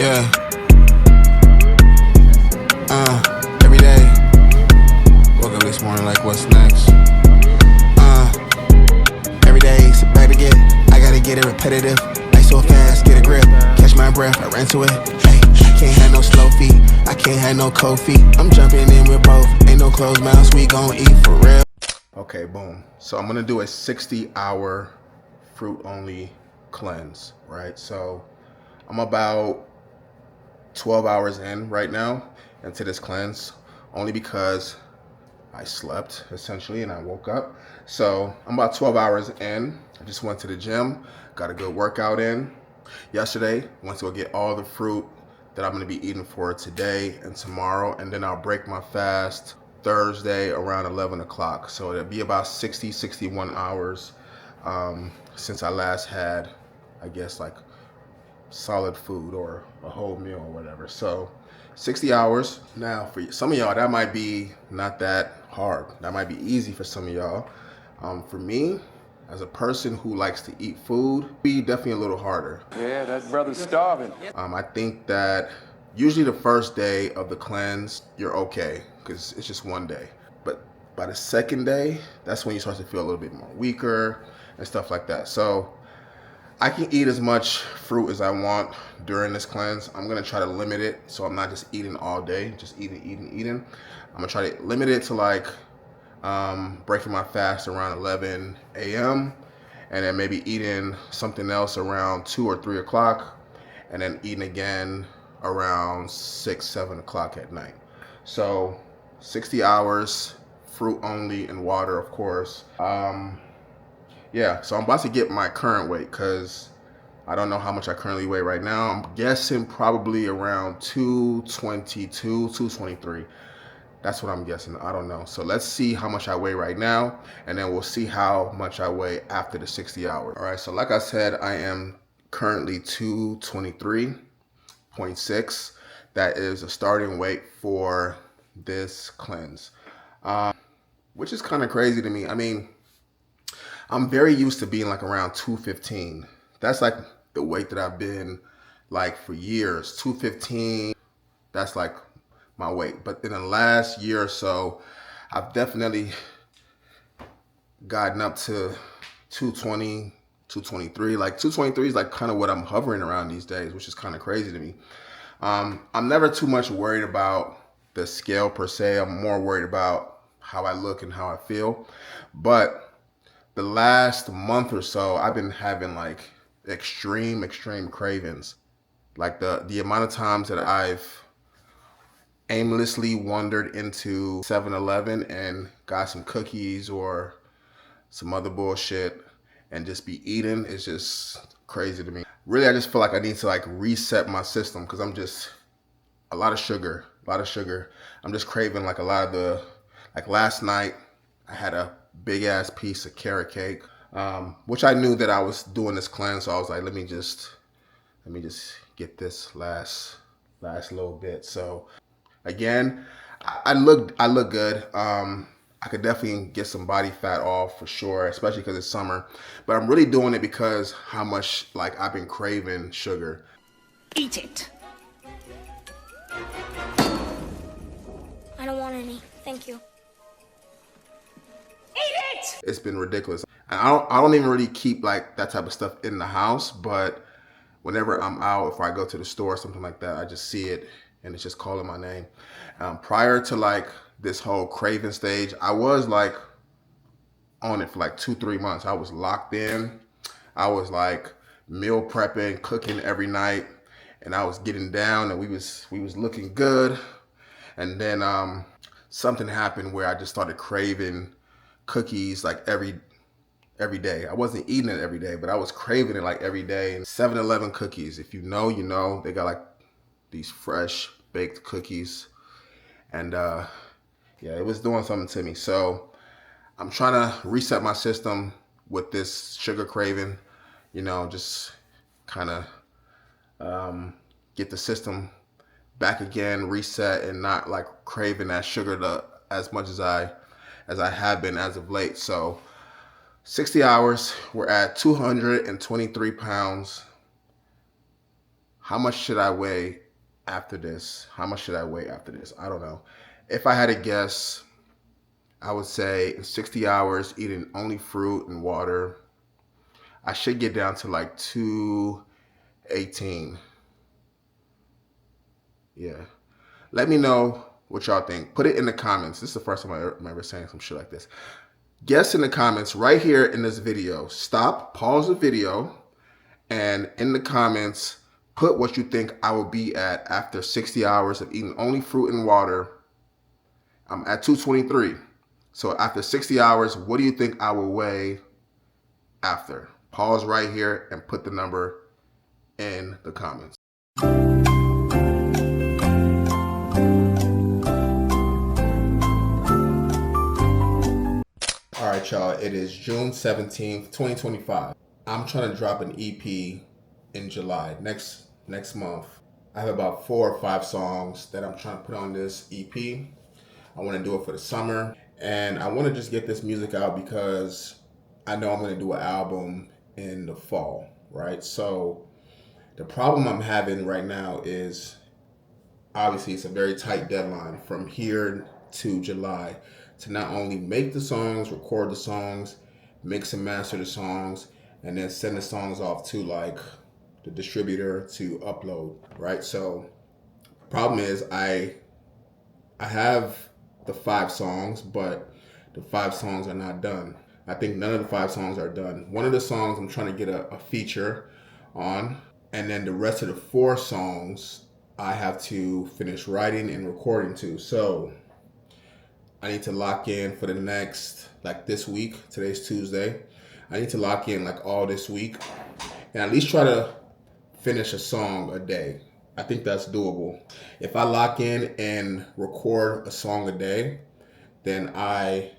Yeah. Every day. Woke up this morning like, what's next? Every day, sit back to get. I gotta get it repetitive. Like so fast, get a grip. Catch my breath, I ran to it. Hey, I can't have no slow feet. I can't have no cold feet. I'm jumping in with both. Ain't no closed mouths, we gon' eat for real. Okay, boom. So I'm gonna do a 60-hour fruit-only cleanse, right? So I'm about 12 hours in right now into this cleanse, only because I slept essentially and I woke up. So I'm about 12 hours in. I just went to the gym, got a good workout in. Yesterday, went to go get all the fruit that I'm gonna be eating for today and tomorrow, and then I'll break my fast Thursday around 11 o'clock. So it'll be about 60, 61 hours since I last had, I guess, like solid food or a whole meal or whatever. So 60 hours. Now for some of y'all, that might be not that hard. That might be easy for some of y'all. For me, as a person who likes to eat food, be definitely a little harder. Yeah, that brother's starving. I think that usually the first day of the cleanse, you're okay because it's just one day. But by the second day, that's when you start to feel a little bit more weaker and stuff like that. So I can eat as much fruit as I want during this cleanse. I'm gonna try to limit it so I'm not just eating all day, just eating. I'm gonna try to limit it to like breaking my fast around 11 a.m. and then maybe eating something else around 2 or 3 o'clock and then eating again around 6, 7 o'clock at night. So 60 hours, fruit only and water, of course. Yeah, so I'm about to get my current weight because I don't know how much I currently weigh right now. I'm guessing probably around 222, 223. That's what I'm guessing. I don't know. So let's see how much I weigh right now, and then we'll see how much I weigh after the 60 hours. All right, so like I said, I am currently 223.6. That is a starting weight for this cleanse, which is kind of crazy to me. I mean, I'm very used to being like around 215. That's like the weight that I've been like for years. 215, that's like my weight. But in the last year or so, I've definitely gotten up to 220, 223. Like 223 is like kind of what I'm hovering around these days, which is kind of crazy to me. I'm never too much worried about the scale per se. I'm more worried about how I look and how I feel. But the last month or so, I've been having like extreme cravings. Like the amount of times that I've aimlessly wandered into 7-Eleven and got some cookies or some other bullshit and just be eating is just crazy to me. Really, I just feel like I need to like reset my system because I'm just a lot of sugar. I'm just craving like a lot of like last night I had a big ass piece of carrot cake, which I knew that I was doing this cleanse, so I was like, let me just get this last little bit. So again, I look good. I could definitely get some body fat off for sure, especially because it's summer. But I'm really doing it because how much like I've been craving sugar. Eat it. I don't want any. Thank you. Eat it! It's been ridiculous. And I don't even really keep like that type of stuff in the house, but whenever I'm out, if I go to the store or something like that, I just see it and it's just calling my name. Prior to like this whole craving stage, I was like on it for like 2-3 months. I was locked in. I was like meal prepping, cooking every night, and I was getting down and we was looking good. And then something happened where I just started craving cookies like every day. I wasn't eating it every day, but I was craving it like every day. And 7-Eleven cookies, if you know, you know, they got like these fresh baked cookies. And yeah, it was doing something to me. So I'm trying to reset my system with this sugar craving, you know, just kind of get the system back again, reset, and not like craving that sugar as much as I have been as of late. So 60 hours, we're at 223 pounds. How much should I weigh after this? How much should I weigh after this? I don't know. If I had to guess, I would say in 60 hours, eating only fruit and water, I should get down to like 218. Yeah. Let me know what y'all think. Put it in the comments. This is the first time I remember saying some shit like this. Guess in the comments right here in this video. Stop, pause the video, and in the comments, put what you think I will be at after 60 hours of eating only fruit and water. I'm at 223. So after 60 hours, what do you think I will weigh after? Pause right here and put the number in the comments. All right, y'all, it is June 17th, 2025. I'm trying to drop an EP in July, next month. I have about 4 or 5 songs that I'm trying to put on this EP. I want to do it for the summer, and I want to just get this music out because I know I'm going to do an album in the fall, right? So the problem I'm having right now is obviously it's a very tight deadline from here to July to not only make the songs, record the songs, mix and master the songs, and then send the songs off to like the distributor to upload, right? So problem is I have the 5 songs, but the 5 songs are not done. I think none of the 5 songs are done. One of the songs I'm trying to get a feature on, and then the rest of the 4 songs I have to finish writing and recording to. So I need to lock in for the next, like this week, today's Tuesday. I need to lock in like all this week and at least try to finish a song a day. I think that's doable. If I lock in and record a song a day, then I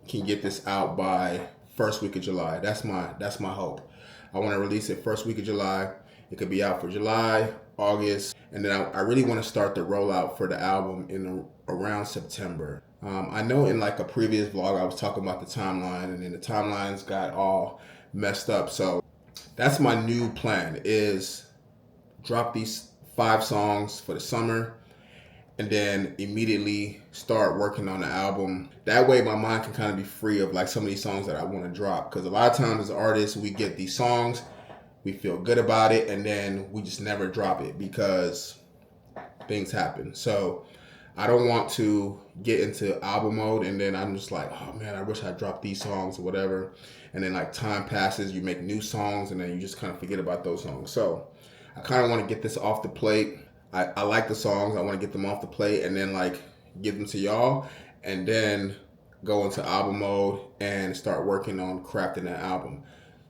can get this out by first week of July. That's my hope. I want to release it first week of July. It could be out for July, August, and then I really want to start the rollout for the album in around September. I know in like a previous vlog I was talking about the timeline, and then the timelines got all messed up. So that's my new plan, is drop these 5 songs for the summer and then immediately start working on the album. That way my mind can kind of be free of like some of these songs that I want to drop, because a lot of times as artists we get these songs, we feel good about it, and then we just never drop it because things happen. So I don't want to get into album mode and then I'm just like, oh man, I wish I dropped these songs or whatever. And then like time passes, you make new songs, and then you just kind of forget about those songs. So I kind of want to get this off the plate. I like the songs. I want to get them off the plate and then like give them to y'all, and then go into album mode and start working on crafting that album.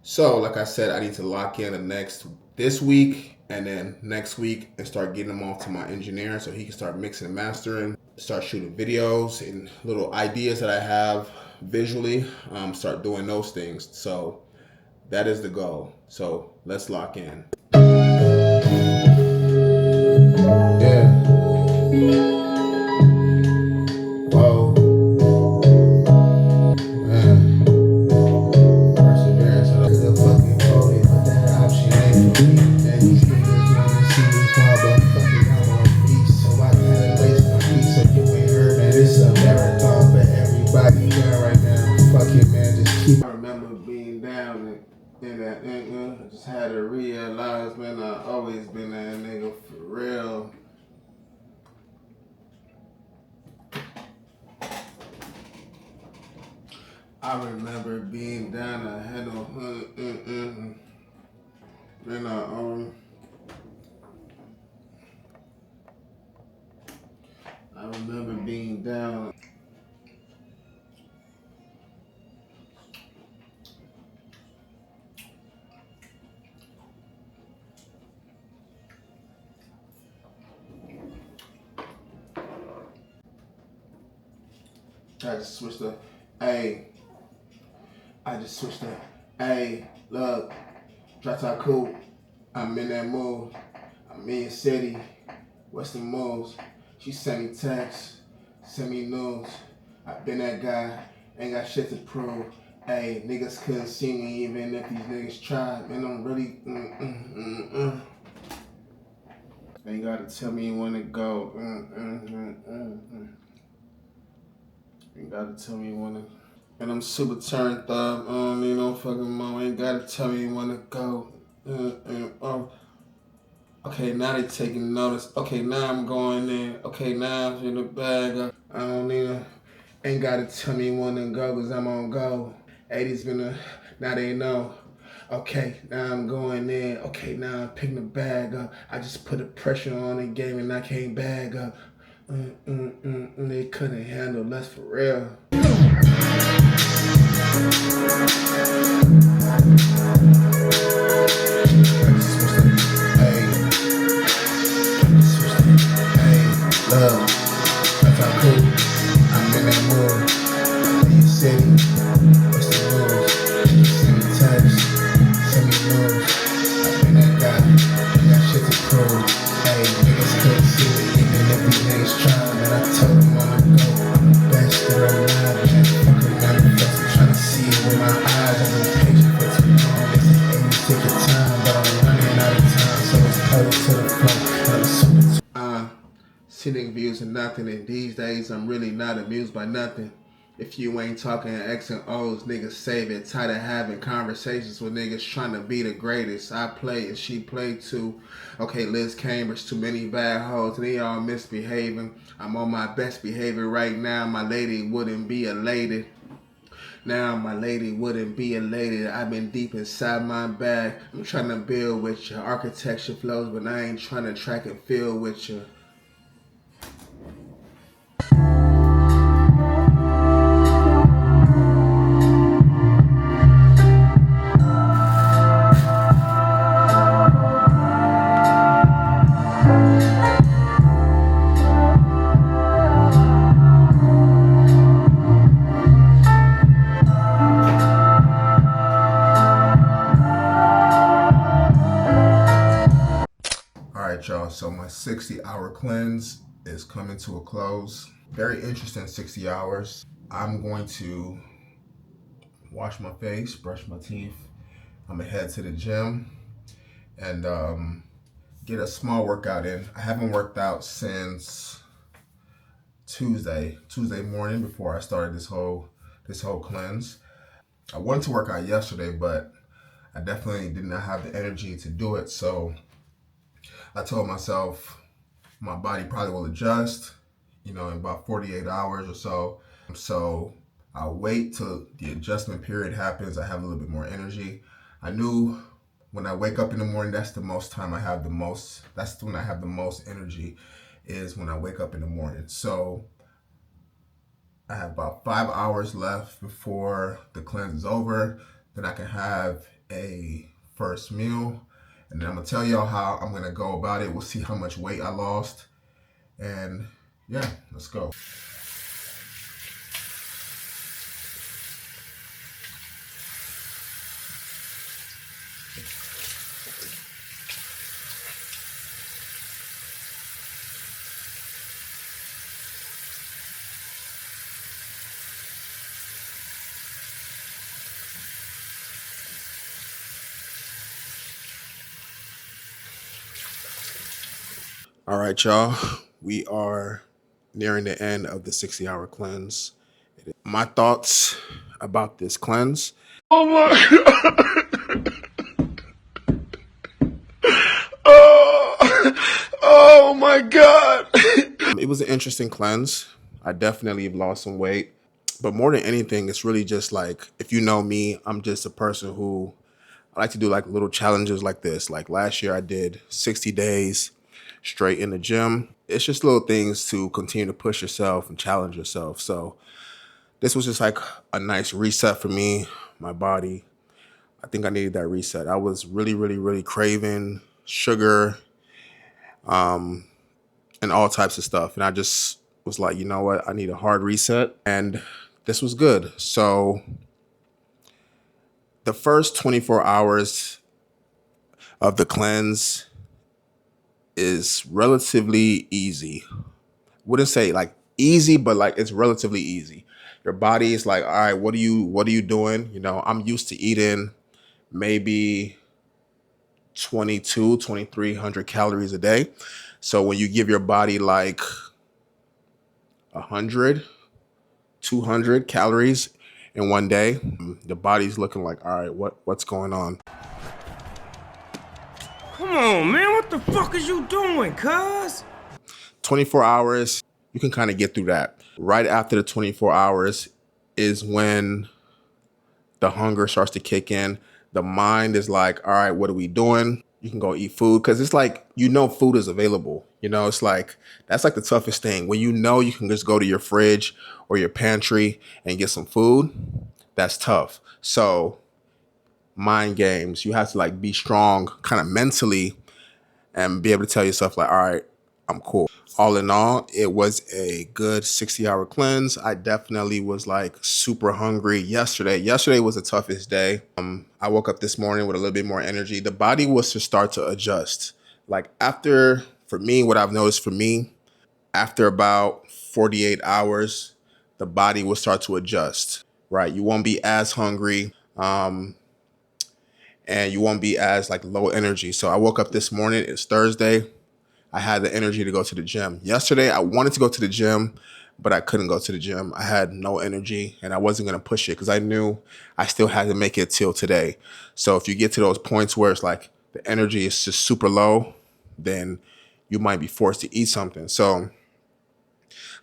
So like I said, I need to lock in this week and then next week and start getting them off to my engineer so he can start mixing and mastering, start shooting videos and little ideas that I have visually, start doing those things. So that is the goal. So let's lock in. Yeah. Whoa. Man. Perseverance. The fucking coded, but that option ain't for me. And these niggas wanna see me fall, but fucking I'm on feet. So I gotta lace my feet so you ain't heard, man. It's a marathon for everybody down right now. Fuck it, man. Just keep. I remember being down in that nigga. I just had to realize, man, I always been that nigga for real. I remember being down, I had no then I remember being down. I just switched the hey, look, drop top cool. I'm in that mood. I'm in city. What's the moves? She sent me texts, sent me news. I been that guy, ain't got shit to prove. Hey, niggas couldn't see me even if these niggas tried. Man, I'm really Ain't gotta tell me when to go. Ain't gotta tell me when to. And I'm super turned up. I don't need no fucking mom. Ain't gotta tell me when to go. Okay, now they taking notice. Okay, now I'm going in. Okay, now I'm in the bag. I don't need a. Ain't gotta tell me when to go, cause I'm on go. 80's been a. Now they know. Okay, now I'm going in. Okay, now I'm picking the bag up. I just put the pressure on the game and I can't bag up. They couldn't handle less for real. Hey, love, if I could, I'm in that mood. In your city, what's the rules? Send me text, send me news. I'm in that guy, got shit to prove. Hey, niggas couldn't see me, even if these niggas trying. And I told them on the go, I'm the best that I'm not. Man, fucking manifest, I'm trying to see it with my eyes. I've been patient for too long. This is 80 ticket time, but I'm running out of time, so it's pedal to the floor. And I'm super. Sitting views and nothing, and these days I'm really not amused by nothing. If you ain't talking X and O's, niggas save it. Tired of having conversations with niggas trying to be the greatest. I play and she played too. Okay, Liz Cambridge, too many bad hoes, and they all misbehaving. I'm on my best behavior right now. My lady wouldn't be elated. Now my lady wouldn't be elated. I've been deep inside my bag. I'm trying to build with you. Architecture flows, but I ain't trying to track and feel with you. All right, y'all, so my 60-hour cleanse is coming to a close. Very interesting 60 hours. I'm going to wash my face, brush my teeth. I'm gonna head to the gym and get a small workout in. I haven't worked out since Tuesday morning before I started this whole cleanse. I wanted to work out yesterday, but I definitely did not have the energy to do it, so I told myself my body probably will adjust, in about 48 hours or so. So I'll wait till the adjustment period happens. I have a little bit more energy. I knew when I wake up in the morning, that's when I have the most energy, is when I wake up in the morning. So I have about 5 hours left before the cleanse is over. Then I can have a first meal. And then I'm gonna tell y'all how I'm gonna go about it. We'll see how much weight I lost. And yeah, let's go. All right, y'all. We are nearing the end of the 60-hour cleanse. My thoughts about this cleanse. Oh my God. Oh my God. It was an interesting cleanse. I definitely have lost some weight. But more than anything, it's really just like, if you know me, I'm just a person who I like to do like little challenges like this. Like last year I did 60 days straight in the gym. It's just little things to continue to push yourself and challenge yourself. So this was just like a nice reset for me, my body. I think I needed that reset. I was really, really, really craving sugar, and all types of stuff. And I just was like, you know what? I need a hard reset. And this was good. So the first 24 hours of the cleanse is relatively easy. Wouldn't say like easy, but like it's relatively easy. Your body is like, all right, what are you doing? I'm used to eating maybe 2,300 calories a day. So when you give your body like 100, 200 calories in one day, the body's looking like, all right, what's going on? Come on, man, what the fuck is you doing, cuz? 24 hours, you can kind of get through that. Right after the 24 hours is when the hunger starts to kick in. The mind is like, all right, what are we doing? You can go eat food because it's like, food is available. It's like, that's like the toughest thing. When you can just go to your fridge or your pantry and get some food, that's tough. So mind games, you have to like be strong kind of mentally and be able to tell yourself like, all right, I'm cool. All in all, it was a good 60-hour cleanse. I definitely was like super hungry yesterday. Yesterday was the toughest day. I woke up this morning with a little bit more energy. The body was to start to adjust. Like what I've noticed for me, after about 48 hours, the body will start to adjust, right? You won't be as hungry. And you won't be as like low energy. So I woke up this morning, it's Thursday. I had the energy to go to the gym. Yesterday, I wanted to go to the gym, but I couldn't go to the gym. I had no energy and I wasn't going to push it because I knew I still had to make it till today. So if you get to those points where it's like the energy is just super low, then you might be forced to eat something. So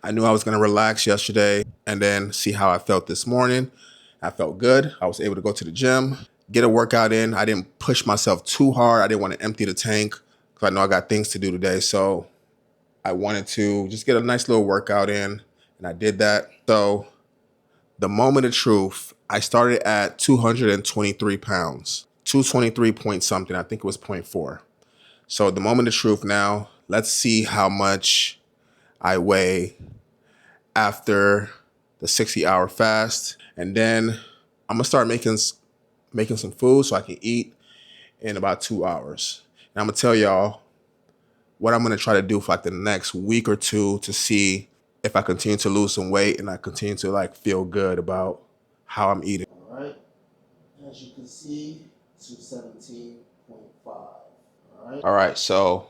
I knew I was going to relax yesterday and then see how I felt this morning. I felt good. I was able to go to the gym, get a workout in. I didn't push myself too hard. I didn't want to empty the tank because I know I got things to do today. So I wanted to just get a nice little workout in, and I did that. So the moment of truth, I started at 223 pounds, 223 point something. I think it was 0.4. So the moment of truth now, let's see how much I weigh after the 60-hour fast. And then I'm gonna start making some food so I can eat in about 2 hours. And I'm gonna tell y'all what I'm gonna try to do for like the next week or two to see if I continue to lose some weight and I continue to like feel good about how I'm eating. All right, as you can see, 217.5. All right, so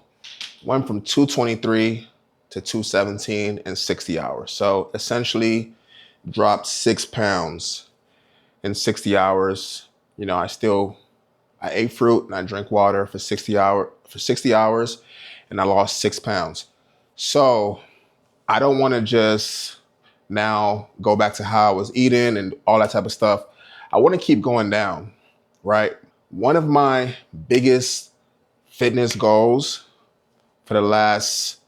went from 223 to 217 in 60 hours. So essentially dropped 6 pounds in 60 hours. I ate fruit and I drank water for 60 hours and I lost 6 pounds. So I don't want to just now go back to how I was eating and all that type of stuff. I want to keep going down, right? One of my biggest fitness goals for the last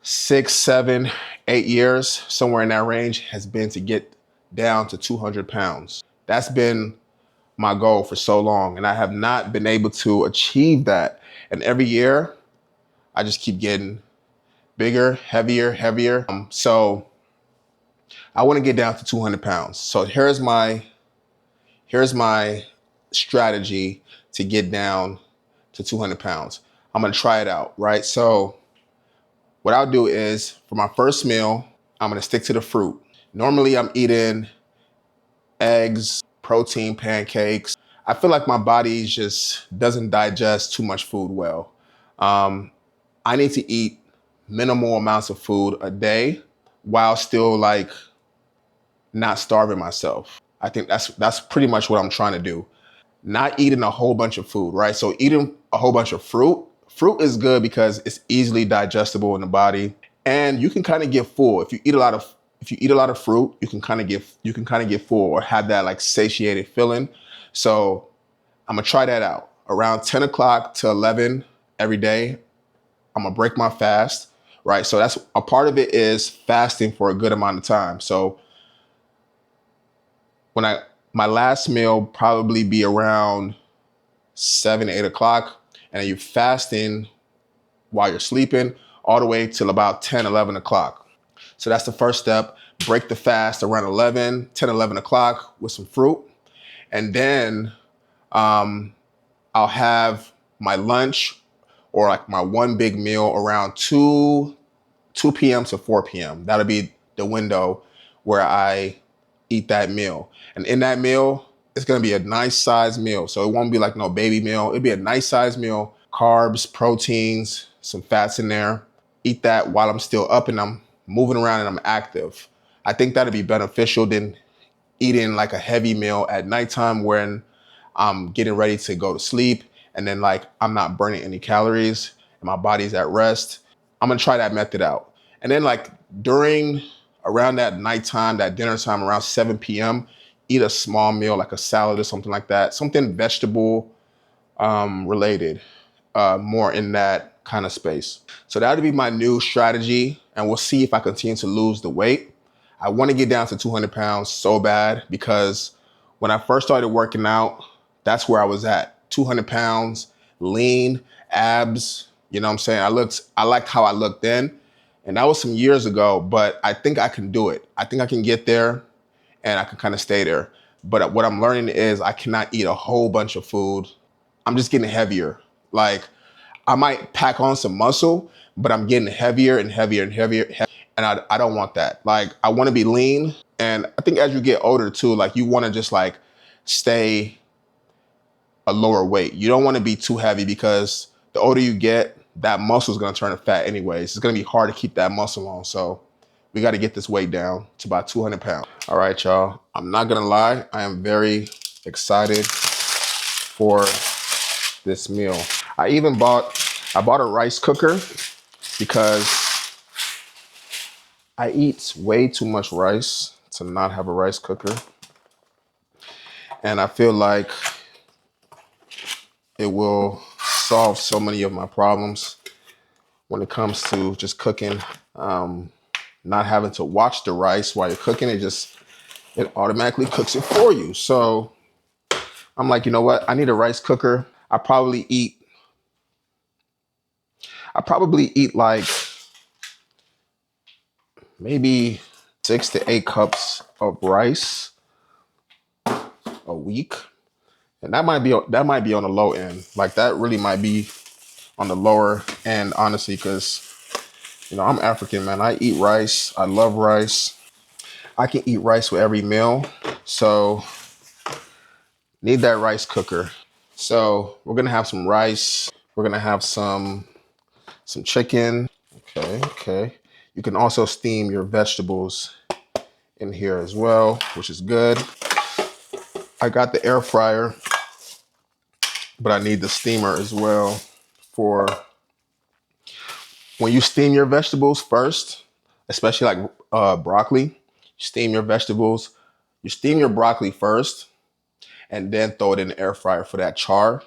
6, 7, 8 years, somewhere in that range, has been to get down to 200 pounds. That's been my goal for so long, and I have not been able to achieve that. And every year, I just keep getting bigger, heavier. So I want to get down to 200 pounds. So here's my strategy to get down to 200 pounds. I'm going to try it out, right? So what I'll do is for my first meal, I'm going to stick to the fruit. Normally I'm eating eggs, protein, pancakes. I feel like my body just doesn't digest too much food well. I need to eat minimal amounts of food a day while still like not starving myself. I think that's pretty much what I'm trying to do. Not eating a whole bunch of food, right? So eating a whole bunch of fruit. Fruit is good because it's easily digestible in the body, and you can kind of get full if you eat a lot of fruit. You can kind of get full or have that like satiated feeling. So I'm gonna try that out around 10 o'clock to 11 every day. I'm gonna break my fast, right? So that's a part of it is fasting for a good amount of time. So my last meal probably be around 7, 8 o'clock, and you're fasting while you're sleeping all the way till about 10, 11 o'clock. So that's the first step. Break the fast around 10, 11 o'clock with some fruit. And then I'll have my lunch or like my one big meal around 2 p.m. to 4 p.m. That'll be the window where I eat that meal. And in that meal, it's gonna be a nice size meal. So it won't be like no baby meal. It'll be a nice size meal, carbs, proteins, some fats in there. Eat that while I'm still up and I'm moving around and I'm active. I think that'd be beneficial than eating like a heavy meal at nighttime when I'm getting ready to go to sleep and then like I'm not burning any calories and my body's at rest. I'm gonna try that method out. And then like during around that nighttime, that dinner time around 7 p.m., eat a small meal like a salad or something like that, something vegetable related, more in that kind of space. So that would be my new strategy, and we'll see if I continue to lose the weight. I want to get down to 200 pounds so bad because when I first started working out, that's where I was at. 200 pounds, lean, abs. You know what I'm saying? I liked how I looked then. And that was some years ago, but I think I can do it. I think I can get there and I can kind of stay there. But what I'm learning is I cannot eat a whole bunch of food. I'm just getting heavier. Like I might pack on some muscle, but I'm getting heavier and heavier and heavier. And I don't want that. Like I want to be lean. And I think as you get older too, like you want to just like stay a lower weight. You don't want to be too heavy because the older you get, that muscle is going to turn to fat anyways. It's going to be hard to keep that muscle on. So we got to get this weight down to about 200 pounds. All right, y'all. I'm not going to lie. I am very excited for this meal. I bought a rice cooker because I eat way too much rice to not have a rice cooker. And I feel like it will solve so many of my problems when it comes to just cooking. Not having to watch the rice while you're cooking, it automatically cooks it for you. So I'm like, you know what? I need a rice cooker. I probably eat like maybe 6 to 8 cups of rice a week. And that might be on the low end. Like that really might be on the lower end, honestly, because you know, I'm African, man. I eat rice. I love rice. I can eat rice with every meal. So need that rice cooker. So we're gonna have some rice. We're gonna have some chicken. Okay. You can also steam your vegetables in here as well, which is good. I got the air fryer, but I need the steamer as well for when you steam your vegetables first, especially like broccoli. You steam your vegetables. You steam your broccoli first, and then throw it in the air fryer for that char.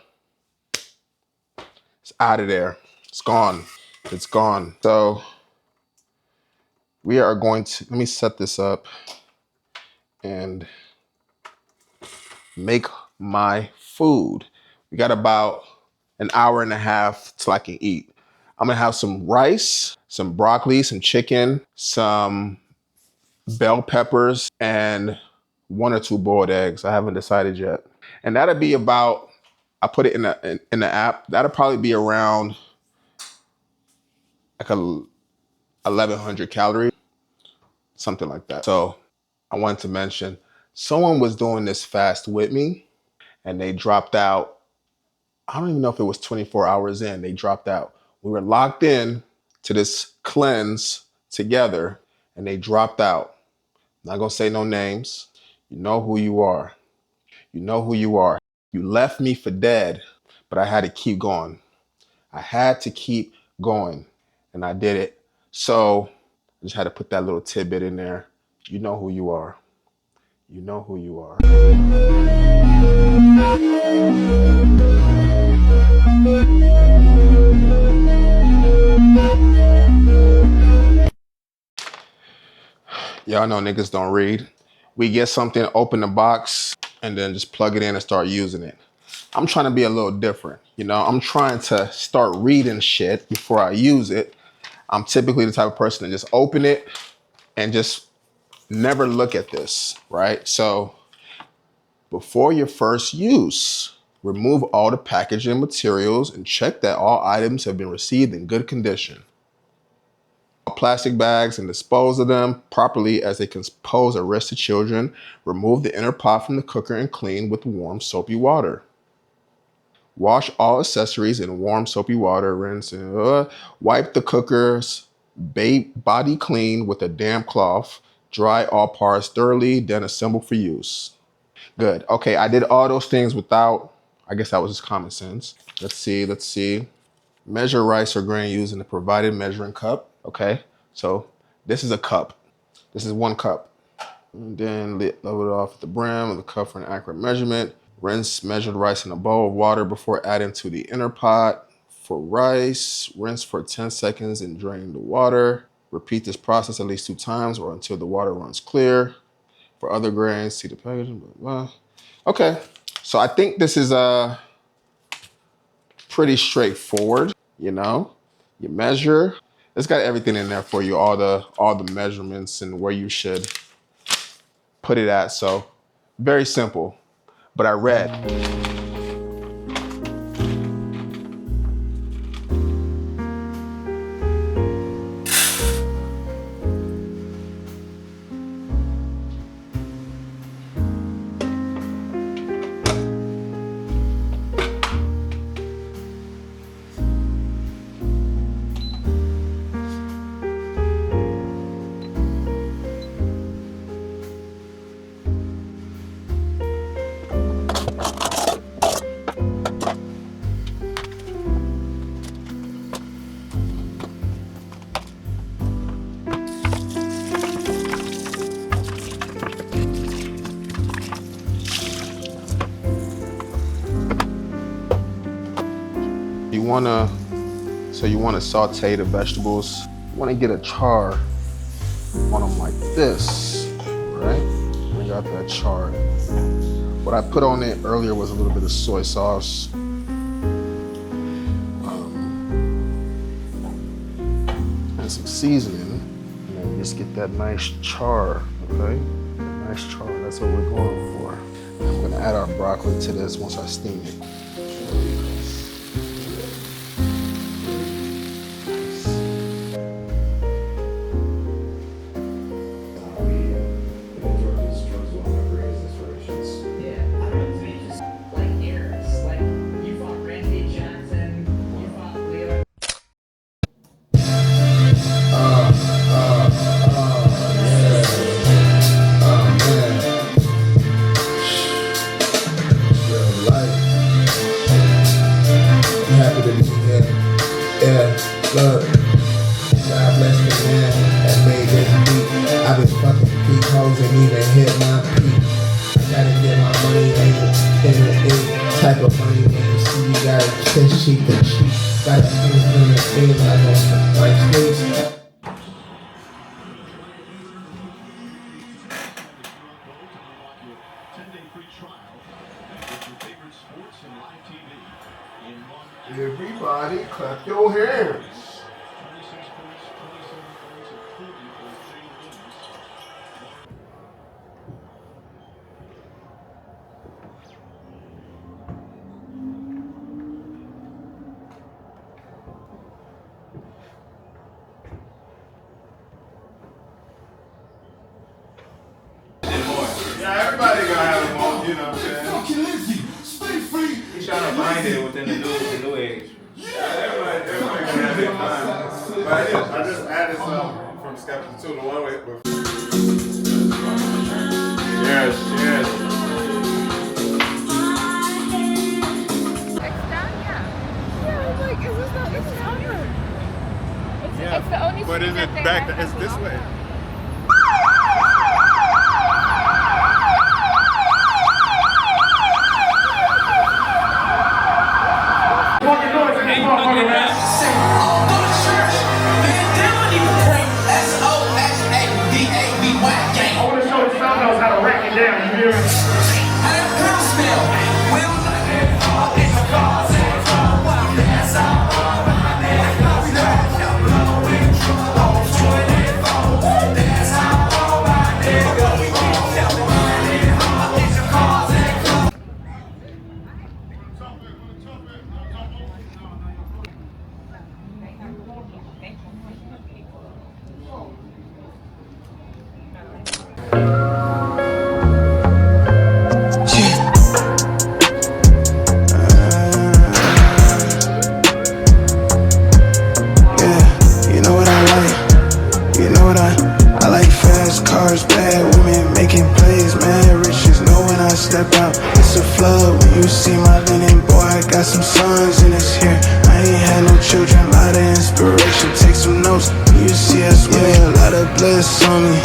It's out of there. It's gone. It's gone. So we are going to, let me set this up and make my food. We got about an hour and a half till I can eat. I'm gonna have some rice, some broccoli, some chicken, some bell peppers, and 1 or 2 boiled eggs. I haven't decided yet. And that'll be about, I put it in the app, that'll probably be around like 1,100 calories, something like that. So I wanted to mention, someone was doing this fast with me and they dropped out. I don't even know if it was 24 hours in, they dropped out. We were locked in to this cleanse together and they dropped out. Not gonna say no names. You know who you are. You know who you are. You left me for dead, but I had to keep going. I had to keep going and I did it. So I just had to put that little tidbit in there. You know who you are. You know who you are. Y'all know niggas don't read. We get something, open the box, and then just plug it in and start using it. I'm trying to be a little different. You know, I'm trying to start reading shit before I use it. I'm typically the type of person to just open it and just never look at this, right? So before your first use, remove all the packaging materials and check that all items have been received in good condition. Plastic bags and dispose of them properly as they can pose a risk to children. Remove the inner pot from the cooker and clean with warm soapy water. Wash all accessories in warm soapy water. Rinse and wipe the cooker's body clean with a damp cloth. Dry all parts thoroughly, then assemble for use. Good. Okay, I did all those things without, I guess that was just common sense. Let's see. Measure rice or grain using the provided measuring cup. Okay, so this is a cup. This is 1 cup. And then level it off at the brim of the cup for an accurate measurement. Rinse measured rice in a bowl of water before adding to the inner pot. For rice, rinse for 10 seconds and drain the water. Repeat this process at least 2 times or until the water runs clear. For other grains, see the packaging, blah, blah. Okay, so I think this is pretty straightforward, you know? You measure. It's got everything in there for you, all the measurements and where you should put it at. So very simple. But I read. You wanna saute the vegetables. You wanna get a char on them like this, right? Bring out that char. What I put on it earlier was a little bit of soy sauce. And some seasoning. And then just get that nice char, okay? Nice char, that's what we're going for. I'm gonna add our broccoli to this once I steam it. Everybody clap your hands. Yeah, everybody gonna have a moment, you know what I'm saying? Fucking Lindsay, stay free. He's trying to find it within the new age. Yeah, everybody gonna have their time. But I just added some from Skeptic to the one with. Cheers, cheers. It's done, yeah. Yeah, I'm like, is this not, it's done. It's the only But is it back? It's this way. children, lot of inspiration. Take some notes when you see us, yeah, a lot of bliss on me.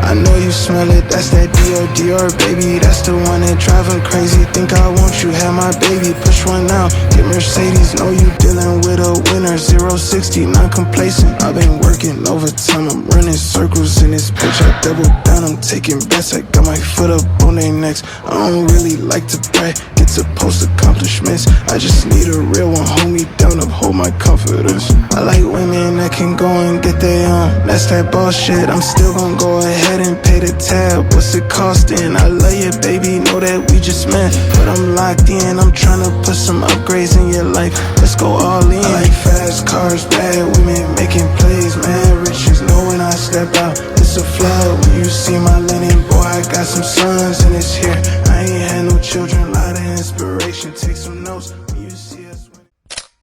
I know you smell it, that's that Dior, baby. That's the one that drive 'em crazy. Think I want you, have my baby. Push one out, get Mercedes. Know you dealing with a winner. 0-60, not complacent. I've been working overtime, I'm running circles in this bitch. I double down, I'm taking bets. I got my foot up on their necks. I don't really like to brag, get to post accomplishments. I just need a real one, hold me down, uphold my confidence. I like women that can go and get their own. That's that bullshit, I'm still gonna go ahead and pay the tab. What's it costing? I love you, baby, know that we just met. But I'm locked in, I'm tryna put some upgrades in your life. Let's go all in. I like fast cars, bad women, making plays, man. Riches know when I step out, it's a flood. When you see my linen, boy, I got some sons and it's here. I ain't had no children.